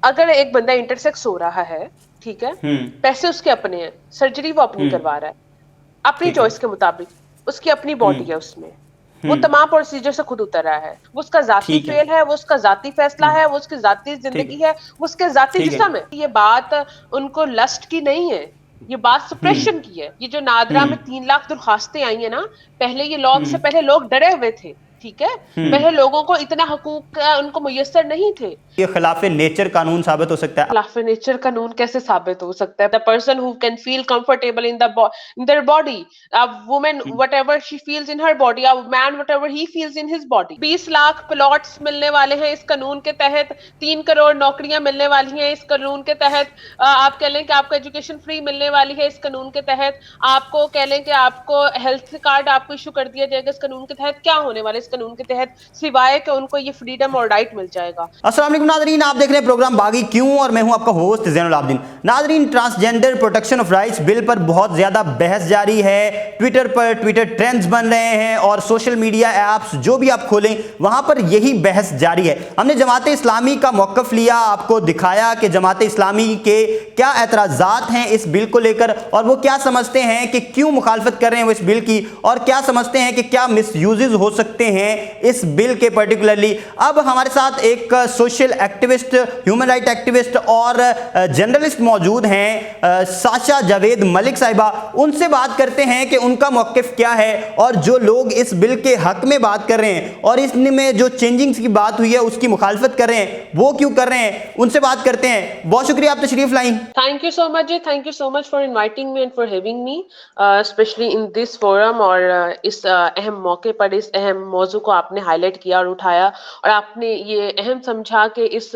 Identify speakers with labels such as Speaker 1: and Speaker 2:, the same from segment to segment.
Speaker 1: اگر ایک بندہ انٹرسیکس ہو رہا ہے ٹھیک ہے، پیسے اس کے اپنے ہیں، سرجری وہ اپنی کروا رہا ہے اپنی
Speaker 2: ٹھیک ہے
Speaker 1: چوائس کے مطابق، اس کی اپنی باڈی ہے، اس میں وہ تمام پروسیجر سے خود اتر رہا ہے، وہ اس کا ذاتی
Speaker 2: ٹھیک ہے
Speaker 1: فیل ہے، وہ اس کا ذاتی فیصلہ ہے، وہ اس کی ذاتی
Speaker 2: ٹھیک ہے
Speaker 1: زندگی ہے، وہ اس کے ذاتی
Speaker 2: ٹھیک ہے
Speaker 1: جسم ہے. یہ بات ان کو لسٹ کی نہیں ہے، یہ بات سپریشن کی ہے. یہ جو نادرا میں 3 لاکھ درخواستیں آئی ہیں نا، پہلے یہ لاگ سے پہلے لوگ ڈرے ہوئے تھے ٹھیک ہے، پہلے لوگوں کو اتنا حقوق ان کو میسر نہیں تھے.
Speaker 2: یہ خلاف نیچر قانون ثابت ہو سکتا ہے؟
Speaker 1: خلاف نیچر قانون کیسے ثابت ہو سکتا ہے؟ the person who can feel comfortable in their body, a woman whatever she feels in her body, a man whatever he feels in his body. 20 lakh plots ملنے والے ہیں اس قانون کے تحت، 3 کروڑ نوکریاں ملنے والی ہیں اس قانون کے تحت، آپ کہہ لیں کہ آپ کو ایجوکیشن فری ملنے والی ہے اس قانون کے تحت، آپ کو کہہ لیں کہ آپ کو ہیلتھ کارڈ آپ کو ایشو کر دیا جائے گا اس قانون کے تحت. کیا ہونے والا اس قانون کے تحت سوائے کہ ان کو یہ فریڈم اور رائٹ مل جائے گا.
Speaker 2: السلام علیکم ناظرین، آپ دیکھ رہے ہیں پروگرام باغی کیوں، اور میں ہوں آپ کا ہوسٹ زین العابدین. ناظرین، transgender protection of rights bill پر بہت زیادہ بحث جاری ہے. ٹویٹر پر ٹویٹر ٹرینڈز بن رہے ہیں اور سوشل میڈیا ایپس جو بھی آپ کھولیں وہاں پر یہی بحث جاری ہے. ہم نے جماعت اسلامی کا موقف لیا، آپ کو دکھایا کہ جماعت اسلامی کے کیا اعتراضات ہیں اس بل کو لے کر، اور وہ کیا سمجھتے ہیں کہ کیوں مخالفت کر رہے ہیں وہ اس بل کی، اور کیا سمجھتے ہیں کہ کیا مس یوزز ہو سکتے ہیں اس بل کے پرٹیکولرلی. اب ہمارے ساتھ ایک social activist, human right activist اور جرنلسٹ موجود ہیں، ساشا جاوید ملک صاحبہ. ان سے بات کرتے ہیں کہ ان کا موقف کیا ہے، اور جو لوگ اس بل کے حق میں بات کر رہے ہیں اور اس میں جو چینجنگز کی بات ہوئی ہے اس کی مخالفت کر رہے ہیں وہ کیوں کر رہے ہیں، ان سے بات کرتے ہیں. بہت شکریہ آپ تشریف لائیں.
Speaker 1: تھینک یو سو مچ جی، thank you so much for inviting me and for having me especially in this forum. اور اس اہم موقع پر اس اہم موضوع کو آپ نے ہائی لائٹ کیا اور اٹھایا، اور آپ نے یہ اہم سمجھا کہ اس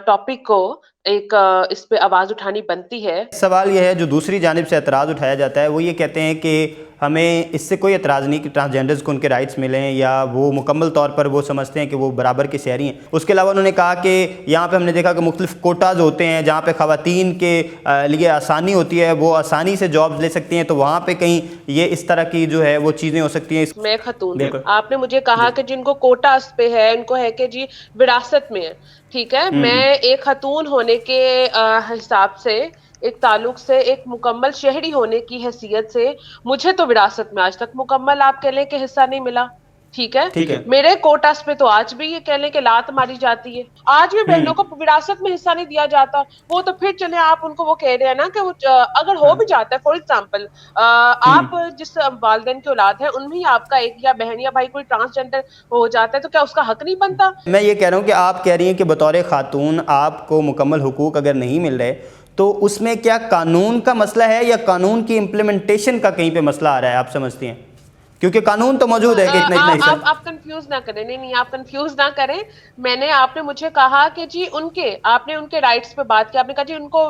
Speaker 1: ٹاپک کو ایک اس پہ آواز اٹھانی بنتی ہے.
Speaker 2: سوال یہ ہے، جو دوسری جانب سے اعتراض اٹھایا جاتا ہے وہ یہ کہتے ہیں کہ ہمیں اس سے کوئی اعتراض نہیں کہ ٹرانسجینڈرز کو ان کے رائٹس ملیں، یا وہ مکمل طور پر وہ سمجھتے ہیں کہ وہ برابر کے شہری ہیں. اس کے علاوہ انہوں نے کہا کہ یہاں پہ ہم نے دیکھا کہ مختلف کوٹاز ہوتے ہیں جہاں پہ خواتین کے لیے آسانی ہوتی ہے، وہ آسانی سے جابز لے سکتی ہیں، تو وہاں پہ کہیں یہ اس طرح کی جو ہے وہ چیزیں ہو سکتی ہیں.
Speaker 1: میں خاتون ہوں، آپ نے مجھے کہا کہ جن کو کوٹاز پہ ہے ان کو ہے کہ جی وراثت میں ہے ٹھیک ہے. میں ایک خاتون ہونے کے حساب سے، ایک تعلق سے، ایک مکمل شہری ہونے کی حیثیت سے مجھے تو وراثت میں آج تک مکمل آپ کہہ لیں کہ حصہ نہیں ملا ٹھیک ہے. میرے کوٹاس پہ تو آج بھی یہ کہہ لیں کہ لات ماری جاتی ہے، آج بھی بہنوں کو وراثت میں حصہ نہیں دیا جاتا. وہ تو پھر چلے آپ ان کو وہ کہہ رہے ہیں نا کہ وہ اگر ہو بھی جاتا ہے، فار ایگزامپل آپ جس والدین کی اولاد ہے ان میں ہی آپ کا ایک یا بہن یا بھائی کوئی ٹرانسجینڈر ہو جاتا ہے تو کیا اس کا حق نہیں بنتا؟
Speaker 2: میں یہ کہہ رہا ہوں کہ آپ کہہ رہی ہیں کہ بطور خاتون آپ کو مکمل حقوق اگر نہیں مل رہے تو اس میں کیا قانون کا مسئلہ ہے یا قانون کی امپلیمنٹیشن کا کہیں پہ مسئلہ آ رہا ہے؟ آپ سمجھتی ہیں کیونکہ قانون تو موجود ہے کہ اتنا حصہ.
Speaker 1: آپ کنفیوز نہ کریں، نہیں آپ کنفیوز نہ کریں. آپ نے مجھے کہا کہ جی آپ نے ان کے رائٹس پہ بات کی، آپ نے کہا جی ان کو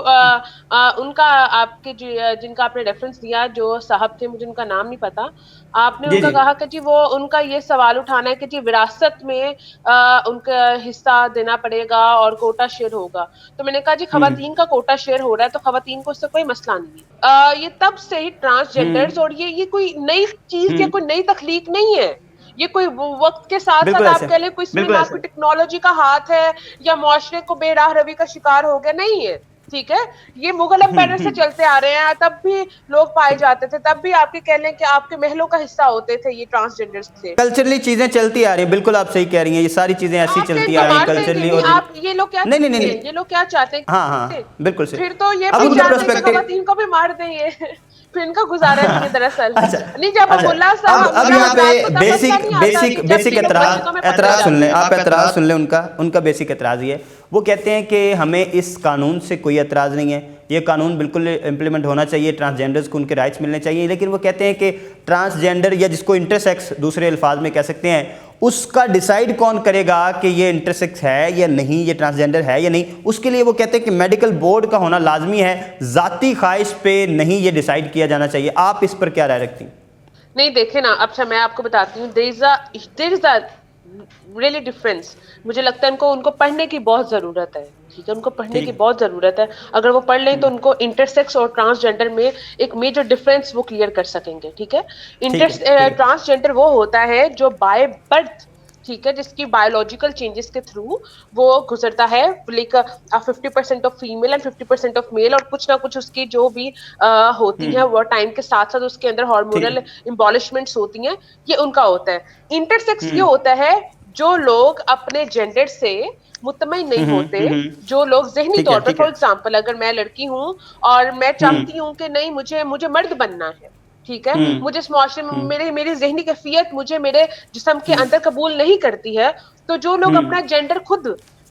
Speaker 1: ان کا آپ کے جن کا آپ نے ریفرنس دیا جو صاحب تھے، مجھے ان کا نام نہیں پتا، آپ نے ان کا کہا کہ جی وہ ان کا یہ سوال اٹھانا ہے کہ جی وراثت میں ان کا حصہ دینا پڑے گا اور کوٹا شیئر ہوگا. تو میں نے کہا جی خواتین کا کوٹا شیئر ہو رہا ہے تو خواتین کو اس سے کوئی مسئلہ نہیں ہے. یہ تب سے ہی ٹرانسجینڈرز، اور یہ کوئی نئی چیز یا کوئی نئی تخلیق نہیں ہے، یہ کوئی وقت کے ساتھ ساتھ آپ کہہ لیں کوئی اس میں کوئی ٹیکنالوجی کا ہاتھ ہے یا معاشرے کو بے راہ روی کا شکار ہو گیا، نہیں ہے ٹھیک ہے. یہ مغل امپائر سے چلتے آ رہے ہیں، تب بھی لوگ پائے جاتے تھے، تب بھی آپ کے کہہ لیں کہ آپ کے محلوں کا حصہ ہوتے تھے یہ ٹرانسجینڈر سے.
Speaker 2: کلچرلی چیزیں چلتی آ رہی ہیں، بالکل آپ صحیح کہہ رہی ہیں، یہ ساری چیزیں ایسی چلتی آ رہی ہیں کلچرلی. اور
Speaker 1: آپ یہ لوگ کیا
Speaker 2: نہیں نہیں
Speaker 1: چاہتے ہیں،
Speaker 2: نہیں،
Speaker 1: یہ لوگ کیا چاہتے ہیں
Speaker 2: ہاں بالکل صحیح.
Speaker 1: پھر تو یہ
Speaker 2: اب
Speaker 1: بھی
Speaker 2: ان کا
Speaker 1: چاہتے ہیں کہ
Speaker 2: پرسپیکٹو،
Speaker 1: خواتین کو بھی مار دیں یہ پھر ان کا گزارا نہیں ہے دراصل.
Speaker 2: اچھا
Speaker 1: نہیں جب ہم ملا صاحب
Speaker 2: اب یہاں پہ
Speaker 1: بیسک
Speaker 2: اعتراض سن لیں آپ، اعتراض سن لیں ان کا بیسک اعتراض یہ ہے، وہ کہتے ہیں کہ ہمیں اس قانون سے کوئی اعتراض نہیں ہے، یہ قانون بالکل امپلیمنٹ ہونا چاہیے، ٹرانسجینڈرز کو ان کے رائٹس ملنے چاہیے، لیکن وہ کہتے ہیں کہ ٹرانسجینڈر یا جس کو انٹرسیکس دوسرے الفاظ میں کہہ سکتے ہیں، اس کا ڈیسائیڈ کون کرے گا کہ یہ انٹرسیکس ہے یا نہیں، یہ ٹرانسجینڈر ہے یا نہیں. اس کے لیے وہ کہتے ہیں کہ میڈیکل بورڈ کا ہونا لازمی ہے، ذاتی خواہش پہ نہیں یہ ڈیسائیڈ کیا جانا چاہیے. آپ اس پر کیا رائے رکھتی ہیں؟
Speaker 1: نہیں دیکھیں نا، اب میں آپ کو بتاتی ہوں، there is a really difference. مجھے لگتا ہے ان کو پڑھنے کی بہت ضرورت ہے ٹھیک ہے، ان کو پڑھنے کی بہت ضرورت ہے. اگر وہ پڑھ لیں تو ان کو انٹرسیکس اور ٹرانسجینڈر میں ایک میجر ڈفرینس وہ کلیئر کر سکیں گے ٹھیک ہے. ٹرانسجینڈر وہ ہوتا ہے جو بائی برتھ ٹھیک ہے, جس کی بایولوجیکل چینجز کے تھرو وہ گزرتا ہے, like 50% of female and 50% of male, اور کچھ نہ کچھ اس کی جو بھی ہوتی ہیں وہ ٹائم کے ساتھ ساتھ اس کے اندر ہارمونل امبالشمنٹس ہوتی ہیں, یہ ان کا ہوتا ہے. انٹرسیکس یہ ہوتا ہے جو لوگ اپنے جینڈر سے مطمئن نہیں ہوتے, جو لوگ ذہنی طور پر, فار ایگزامپل اگر میں لڑکی ہوں اور میں چاہتی ہوں کہ نہیں مجھے مرد بننا ہے, ٹھیک ہے, مجھے اس معاشرے میں میری ذہنی کیفیت مجھے میرے جسم کے اندر قبول نہیں کرتی ہے, تو جو لوگ اپنا جینڈر خود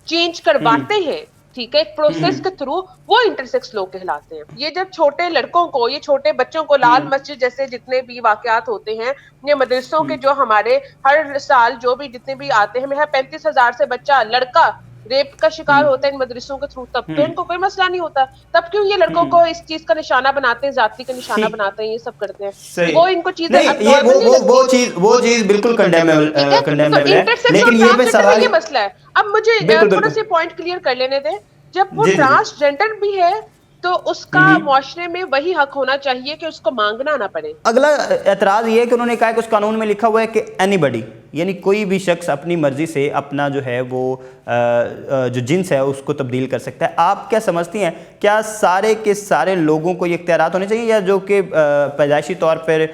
Speaker 1: چینج کرواتے ہیں, ٹھیک ہے, ایک پروسیس کے تھرو, وہ انٹرسیکس لوگ کہلاتے ہیں. یہ جب چھوٹے لڑکوں کو, یہ چھوٹے بچوں کو لال مسجد جیسے جتنے بھی واقعات ہوتے ہیں, یہ مدرسوں کے جو ہمارے ہر سال جو بھی جتنے بھی آتے ہیں, 35,000 سے بچہ لڑکا ریپ کا شکار ہوتا ہے ان مدرسوں کے تھرو, تب تو ان کو کوئی مسئلہ نہیں ہوتا, تب کیوں یہ لڑکوں کو اس چیز کا نشانہ بناتے ہیں, ذاتی کا نشانہ بناتے ہیں, یہ سب کرتے ہیں, وہ ان کو چیزیں
Speaker 2: وہ چیز بالکل کنڈیمیبل ہے, لیکن یہ پہ سوال
Speaker 1: یہ مسئلہ ہے. اب مجھے تھوڑا سا پوائنٹ کلیئر کر لینے دیں, جب وہ ٹرانسجینڈر بھی ہے تو اس کا معاشرے میں وہی حق ہونا چاہیے کہ اس کو مانگنا نہ پڑے.
Speaker 2: اگلا اعتراض یہ ہے کہ انہوں نے کہا کہ اس قانون میں لکھا ہوا ہے کہ اینی بڈی, یعنی کوئی بھی شخص اپنی مرضی سے اپنا جو ہے وہ جو جنس ہے اس کو تبدیل کر سکتا ہے. آپ کیا سمجھتی ہیں, کیا سارے کے سارے لوگوں کو یہ اختیارات ہونے چاہیے, یا جو کہ پیدائشی طور پر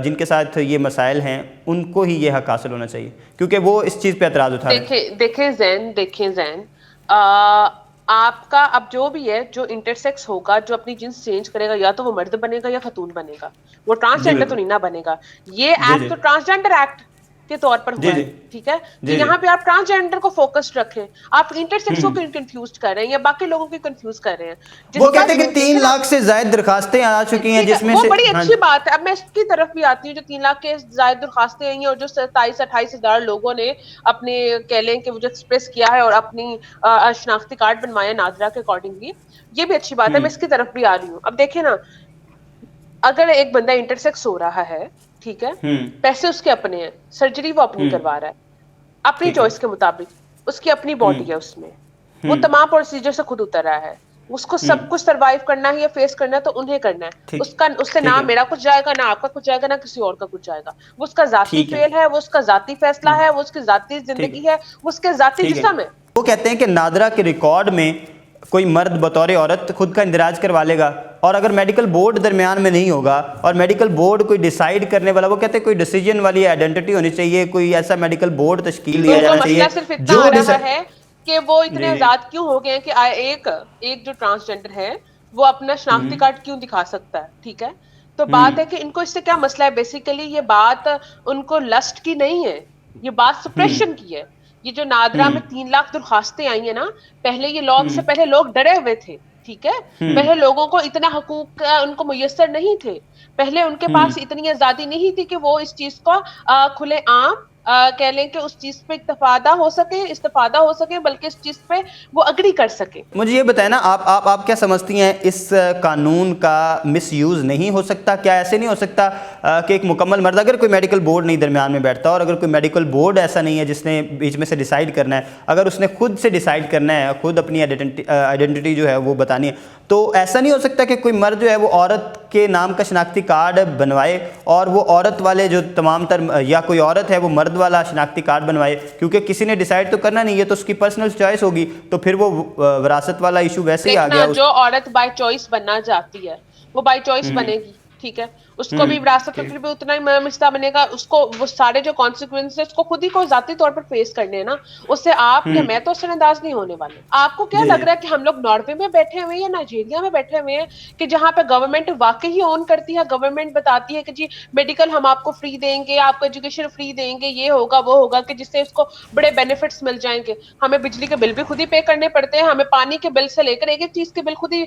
Speaker 2: جن کے ساتھ یہ مسائل ہیں ان کو ہی یہ حق حاصل ہونا چاہیے, کیونکہ وہ اس چیز پہ اعتراض اٹھا رہے ہیں؟
Speaker 1: دیکھیں زین, آپ کا اب جو بھی ہے, جو انٹرسیکس ہوگا, جو اپنی جنس چینج کرے گا, یا تو وہ مرد بنے گا یا خاتون بنے گا, وہ ٹرانسجینڈر تو نہیں نہ بنے گا. یہ ایکٹ تو ٹرانسجینڈر ایکٹ کے طور پر ہوا ہے, ٹھیک ہے, تو یہاں پہ آپ ٹرانسجینڈر کو فوکس رکھیں, آپ انٹرسیکس کو کنفیوز کر رہے ہیں یا باقی لوگوں کو کنفیوز کر رہے ہیں.
Speaker 2: وہ کہتے ہیں کہ 3 لاکھ سے زائد درخواستیں آ چکی ہیں, جس میں سے
Speaker 1: وہ بڑی اچھی بات ہے. اب میں اس کی طرف بھی آتی ہوں, جو 3 لاکھ کے زائد درخواستیں آئی ہیں اور جو 27-28 ہزار لوگوں نے اپنے کہہ لیں کہ وہ جو ایکسپریس کیا ہے اور اپنی شناختی کارڈ بنوایا نادرا کے اکارڈنگلی, یہ بھی اچھی بات ہے, میں اس کی طرف بھی آ رہی ہوں. اب دیکھیں نا, اگر ایک بندہ انٹرسیکس ہو رہا ہے, ٹھیک ہے, پیسے اس کے اپنے ہیں, سرجری وہ اپنی کروا رہا ہے اپنی چوائس کے مطابق, اس کی اپنی باڈی ہے, اس میں وہ تمام پروسیجر سے خود اتر رہا ہے, اس کو سب کچھ سروائیو کرنا ہے یا فیس کرنا ہے تو انہیں کرنا ہے. اس سے نہ میرا کچھ جائے گا, نہ آپ کا کچھ جائے گا, نہ کسی اور کا کچھ جائے گا. وہ اس کا ذاتی فیل ہے, وہ اس کا ذاتی فیصلہ ہے, وہ اس کی ذاتی زندگی ہے, وہ اس کے ذاتی جسم ہے.
Speaker 2: وہ کہتے ہیں کہ نادرا کے ریکارڈ میں کوئی مرد بطور عورت خود کا اندراج کروا لے گا, اور اگر میڈیکل بورڈ درمیان میں نہیں ہوگا اور میڈیکل بورڈ کوئی ڈیسائیڈ کرنے والا, وہ کہتے ہیں کوئی ڈیسیجن والی آئیڈینٹی ہونی چاہیے, کوئی ایسا میڈیکل بورڈ تشکیل دیا جانا چاہیے.
Speaker 1: صرف اتنا آ رہا ہے کہ وہ اتنے آزاد کیوں ہو گئے کہ ایک جو ٹرانسجینڈر ہے وہ اپنا شناختی کارڈ کیوں دکھا سکتا ہے, ٹھیک ہے. تو بات ہے کہ ان کو اس سے کیا مسئلہ ہے, بیسیکلی یہ بات ان کو لسٹ کی نہیں ہے, یہ بات سپریشن کی ہے. یہ جو نادرا میں 3 لاکھ درخواستیں آئی ہیں نا, پہلے یہ لوگ سے پہلے لوگ ڈرے ہوئے تھے, ٹھیک ہے, پہلے لوگوں کو اتنا حقوق ان کو میسر نہیں تھے, پہلے ان کے پاس اتنی آزادی نہیں تھی کہ وہ اس چیز کو کھلے عام کہہ لیں کہ اس چیز پہ استفادہ ہو سکے, بلکہ اس چیز پہ وہ اگری کر سکے.
Speaker 2: مجھے یہ بتائیں نا, آپ کیا سمجھتی ہیں, اس قانون کا مس یوز نہیں ہو سکتا؟ کیا ایسے نہیں ہو سکتا کہ ایک مکمل مرد, اگر کوئی میڈیکل بورڈ نہیں درمیان میں بیٹھتا, اور اگر کوئی میڈیکل بورڈ ایسا نہیں ہے جس نے بیچ میں سے ڈیسائیڈ کرنا ہے, اگر اس نے خود سے ڈیسائیڈ کرنا ہے, خود اپنی آئیڈینٹی جو ہے وہ بتانی ہے, تو ایسا نہیں ہو سکتا کہ کوئی مرد جو ہے وہ عورت کے نام کا شناختی کارڈ بنوائے, اور وہ عورت والے جو تمام تر, یا کوئی عورت ہے وہ مرد والا شناختی کارڈ بنوائے, کیونکہ کسی نے ڈیسائیڈ تو کرنا نہیں, یہ تو اس کی پرسنل چوائس ہوگی, تو پھر وہ وراثت والا ایشو ویسے ہی آ گیا.
Speaker 1: جو عورت بائی چوائس بننا چاہتی ہے وہ بائی چوائس بنے گی, ٹھیک ہے, اس کو بھی وراثت میں پھر بھی اتنا ہی حصہ بنے گا, اس کو وہ سارے جو کانسیکوینسز اس کو خود ہی کو ذاتی طور پر فیس کرنے ہیں نا, اس سے آپ یا میں تو اثر انداز نہیں ہونے والے. آپ کو کیا لگ رہا ہے کہ ہم لوگ ناروے میں بیٹھے ہوئے ہیں یا نائجیریا میں بیٹھے ہوئے ہیں کہ جہاں پہ گورنمنٹ واقعی اون کرتی ہے, گورنمنٹ بتاتی ہے کہ جی میڈیکل ہم آپ کو فری دیں گے, آپ کو ایجوکیشن فری دیں گے, یہ ہوگا وہ ہوگا, کہ جس سے اس کو بڑے بینیفٹس مل جائیں گے. ہمیں بجلی کے بل بھی خود ہی پے کرنے پڑتے ہیں, ہمیں پانی کے بل سے لے کر ایک چیز کے بل خود ہی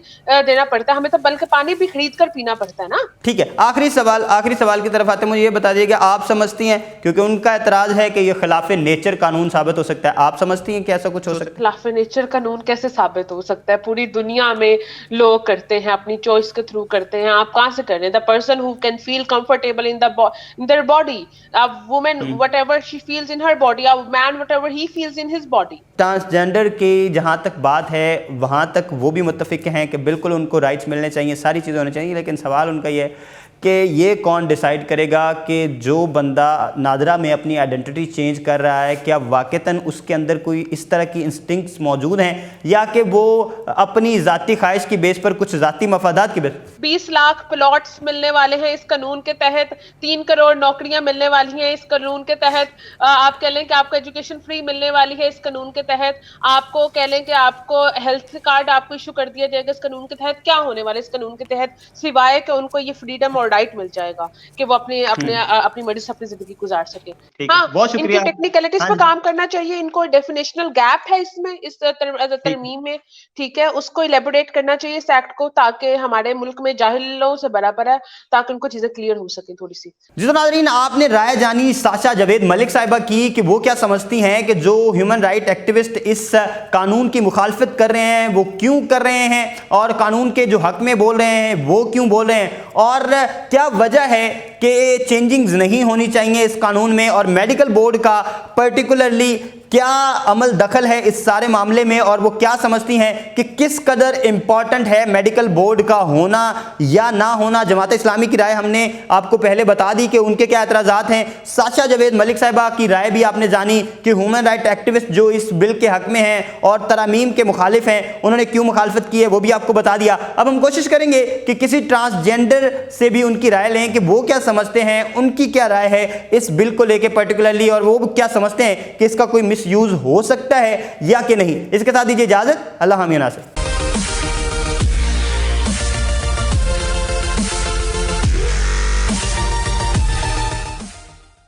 Speaker 1: دینا پڑتا ہے, ہمیں تو بلکہ پانی بھی خرید کر پینا پڑتا ہے نا.
Speaker 2: ٹھیک ہے, آخری سوال کی طرف آتے ہیں. مجھے یہ بتا دیجیے کہ آپ سمجھتی ہیں, کیونکہ ان کا اعتراض ہے کہ یہ خلاف نیچر قانون ثابت ہو سکتا ہے, آپ سمجھتی ہیں کہ ایسا کچھ ہو سکتا ہے؟
Speaker 1: خلاف نیچر قانون کیسے ثابت ہو سکتا ہے؟ پوری دنیا میں لوگ کرتے ہیں, اپنی چوائس کے تھرو کرتے ہیں. آپ کہاں سے کر رہے ہیں؟ the person who can feel comfortable in their body, a woman whatever she feels in her body, a man whatever he feels in his body.
Speaker 2: Transgender کی جہاں تک بات ہے وہاں تک وہ بھی متفق ہیں کہ بالکل ان کو رائٹس ملنے چاہیے, ساری چیزیں ہونی چاہیے, لیکن سوال ان کا یہ ہے کہ یہ کون ڈیسائیڈ کرے گا کہ جو بندہ نادرہ میں اپنی آئیڈینٹی چینج کر رہا ہے کیا واقعتاً اس کے اندر کوئی اس طرح کی انسٹنکٹس موجود ہیں یا کہ وہ اپنی ذاتی خواہش کی بیس پر کچھ ذاتی مفادات کی بیس
Speaker 1: 20 لاکھ پلاٹس ملنے والے ہیں اس قانون کے تحت, 3 کروڑ نوکریاں ملنے والی ہیں اس قانون کے تحت, آپ کہہ لیں کہ آپ کو ایجوکیشن فری ملنے والی ہے اس قانون کے تحت, آپ کو کہہ لیں کہ آپ کو ہیلتھ کارڈ آپ کو ایشو کر دیا جائے گا اس قانون کے تحت. کیا ہونے والا اس قانون کے تحت سوائے کہ ان کو یہ فریڈم اور رائٹ مل جائے گا کہ وہ اپنی مرضی سے اپنی زندگی گزار سکیں. ہاں,
Speaker 2: بہت
Speaker 1: ان
Speaker 2: شکریہ.
Speaker 1: کی ٹیکنیکلٹیز پہ کام کرنا چاہیے, ان کو ڈیفینیشنل گیپ ہے اس میں, اس ترمیم میں, ٹھیک ہے, اس کو الیبوریٹ کرنا چاہیے اس ایکٹ کو, تاکہ ہمارے ملک میں جاہلوں سے برابر ہے, تاکہ ان کو چیزیں کلیئر ہو سکیں تھوڑی سی.
Speaker 2: جی تو ناظرین, آپ نے رائے جانی ساشا جاوید ملک صاحبہ کی کہ وہ کیا سمجھتی ہیں کہ جو ہیومن رائٹ ایکٹیوسٹ اس قانون کی مخالفت کر رہے ہیں وہ کیوں کر رہے ہیں, اور قانون کے جو حق میں بول رہے ہیں وہ کیوں بول رہے ہیں, اور کیا وجہ ہے کہ چینجنگز نہیں ہونی چاہیے اس قانون میں, اور میڈیکل بورڈ کا پرٹیکولرلی کیا عمل دخل ہے اس سارے معاملے میں, اور وہ کیا سمجھتی ہیں کہ کس قدر امپورٹنٹ ہے میڈیکل بورڈ کا ہونا یا نہ ہونا. جماعت اسلامی کی رائے ہم نے آپ کو پہلے بتا دی کہ ان کے کیا اعتراضات ہیں. ساشا جاوید ملک صاحبہ کی رائے بھی آپ نے جانی کہ ہیومن رائٹ ایکٹیوسٹ جو اس بل کے حق میں ہیں اور ترامیم کے مخالف ہیں انہوں نے کیوں مخالفت کی ہے وہ بھی آپ کو بتا دیا. اب ہم کوشش کریں گے کہ کسی ٹرانسجینڈر سے بھی ان کی رائے لیں کہ وہ کیا سمجھتے ہیں, ان کی کیا رائے ہے اس بل کو لے کے پرٹیکولرلی, اور وہ کیا سمجھتے ہیں کہ اس کا کوئی مس یوز ہو سکتا ہے یا کہ نہیں. اس کے ساتھ دیجیے اجازت, اللہ حافظ.